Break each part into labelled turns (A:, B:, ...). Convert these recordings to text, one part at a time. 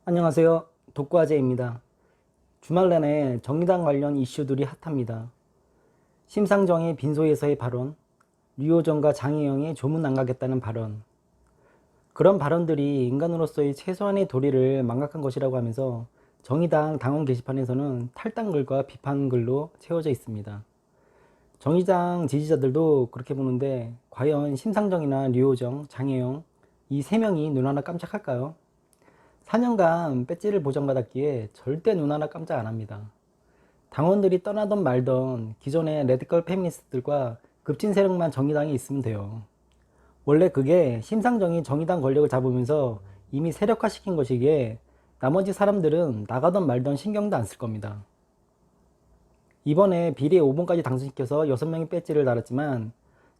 A: 안녕하세요. 독과제입니다. 주말 내내 정의당 관련 이슈들이 핫합니다. 심상정의 빈소에서의 발언, 류호정과 장혜영이 조문 안 가겠다는 발언. 그런 발언들이 인간으로서의 최소한의 도리를 망각한 것이라고 하면서 정의당 당원 게시판에서는 탈당글과 비판글로 채워져 있습니다. 정의당 지지자들도 그렇게 보는데 과연 심상정이나 류호정, 장혜영 이 세 명이 눈 하나 깜짝할까요? 4년간 배지를 보장받았기에 절대 눈 하나 깜짝 안 합니다. 당원들이 떠나던 말던 기존의 레디컬 페미니스트들과 급진 세력만 정의당에 있으면 돼요. 원래 그게 심상정이 정의당 권력을 잡으면서 이미 세력화시킨 것이기에 나머지 사람들은 나가던 말던 신경도 안 쓸 겁니다. 이번에 비례 5번까지 당선시켜서 6명이 배지를 달았지만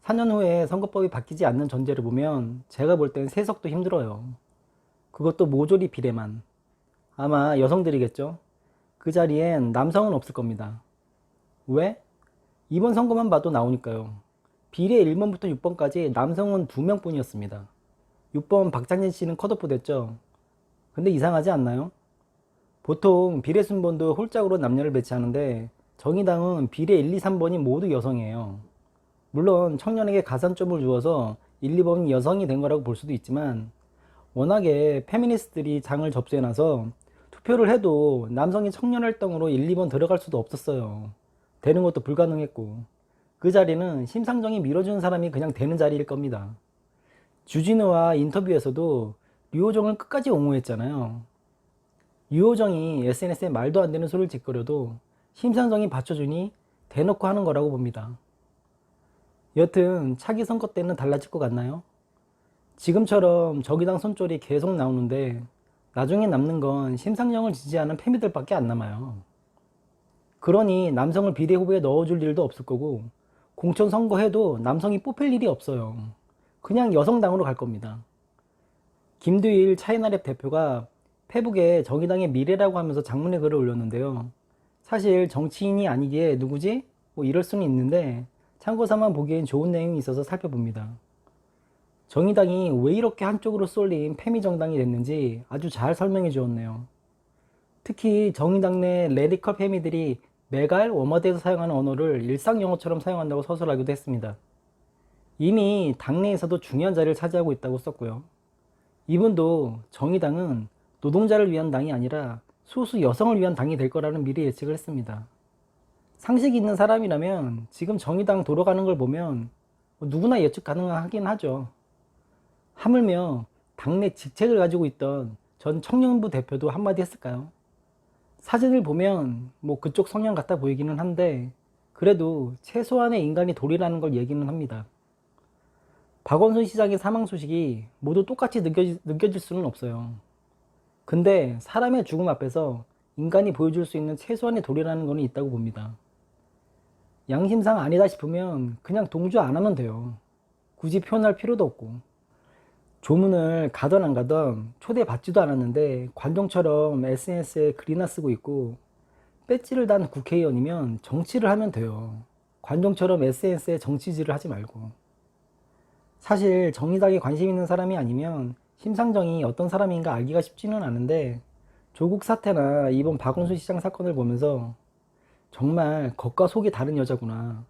A: 4년 후에 선거법이 바뀌지 않는 전제를 보면 제가 볼 땐 세석도 힘들어요. 그것도 모조리 비례만. 아마 여성들이겠죠? 그 자리엔 남성은 없을 겁니다. 왜? 이번 선거만 봐도 나오니까요. 비례 1번부터 6번까지 남성은 2명 뿐이었습니다. 6번 박장진 씨는 컷오프 됐죠? 근데 이상하지 않나요? 보통 비례 순번도 홀짝으로 남녀를 배치하는데 정의당은 비례 1, 2, 3번이 모두 여성이에요. 물론 청년에게 가산점을 주어서 1, 2번이 여성이 된 거라고 볼 수도 있지만 워낙에 페미니스트들이 장을 접수해놔서 투표를 해도 남성이 청년활동으로 1, 2번 들어갈 수도 없었어요. 되는 것도 불가능했고 그 자리는 심상정이 밀어주는 사람이 그냥 되는 자리일 겁니다. 주진우와 인터뷰에서도 류호정을 끝까지 옹호했잖아요. 류호정이 SNS에 말도 안 되는 소리를 짓거려도 심상정이 받쳐주니 대놓고 하는 거라고 봅니다. 여튼 차기 선거 때는 달라질 것 같나요? 지금처럼 정의당 손절이 계속 나오는데 나중에 남는 건 심상정을 지지하는 패미들밖에 안 남아요. 그러니 남성을 비례 후보에 넣어줄 일도 없을 거고 공천 선거해도 남성이 뽑힐 일이 없어요. 그냥 여성당으로 갈 겁니다. 김두일 차이나랩 대표가 페북에 정의당의 미래라고 하면서 장문의 글을 올렸는데요. 사실 정치인이 아니기에 누구지? 뭐 이럴 수는 있는데 참고삼아 보기엔 좋은 내용이 있어서 살펴봅니다. 정의당이 왜 이렇게 한쪽으로 쏠린 페미정당이 됐는지 아주 잘 설명해 주었네요. 특히 정의당 내 레디컬 페미들이 메갈, 워마드에서 사용하는 언어를 일상 영어처럼 사용한다고 서술하기도 했습니다. 이미 당내에서도 중요한 자리를 차지하고 있다고 썼고요. 이분도 정의당은 노동자를 위한 당이 아니라 소수 여성을 위한 당이 될 거라는 미리 예측을 했습니다. 상식이 있는 사람이라면 지금 정의당 돌아가는 걸 보면 누구나 예측 가능하긴 하죠. 하물며 당내 직책을 가지고 있던 전 청년부 대표도 한마디 했을까요? 사진을 보면 뭐 그쪽 성향 같아 보이기는 한데 그래도 최소한의 인간이 도리라는 걸 얘기는 합니다. 박원순 시장의 사망 소식이 모두 똑같이 느껴질 수는 없어요. 근데 사람의 죽음 앞에서 인간이 보여줄 수 있는 최소한의 도리라는 거는 있다고 봅니다. 양심상 아니다 싶으면 그냥 동조 안 하면 돼요. 굳이 표현할 필요도 없고. 조문을 가던 안 가던 초대받지도 않았는데 관종처럼 SNS에 글이나 쓰고 있고 배지를 단 국회의원이면 정치를 하면 돼요. 관종처럼 SNS에 정치질을 하지 말고. 사실 정의당에 관심 있는 사람이 아니면 심상정이 어떤 사람인가 알기가 쉽지는 않은데 조국 사태나 이번 박원순 시장 사건을 보면서 정말 겉과 속이 다른 여자구나.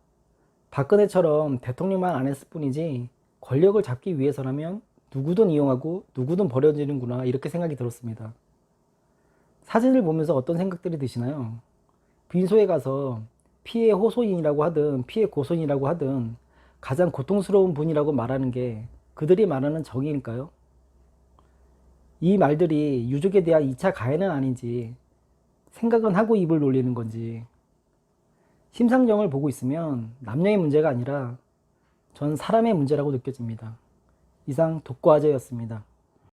A: 박근혜처럼 대통령만 안 했을 뿐이지 권력을 잡기 위해서라면 누구든 이용하고 누구든 버려지는구나 이렇게 생각이 들었습니다. 사진을 보면서 어떤 생각들이 드시나요? 빈소에 가서 피해 호소인이라고 하든 피해 고소인이라고 하든 가장 고통스러운 분이라고 말하는 게 그들이 말하는 정의일까요? 이 말들이 유족에 대한 2차 가해는 아닌지 생각은 하고 입을 놀리는 건지 심상정을 보고 있으면 남녀의 문제가 아니라 전 사람의 문제라고 느껴집니다. 이상 독과제였습니다.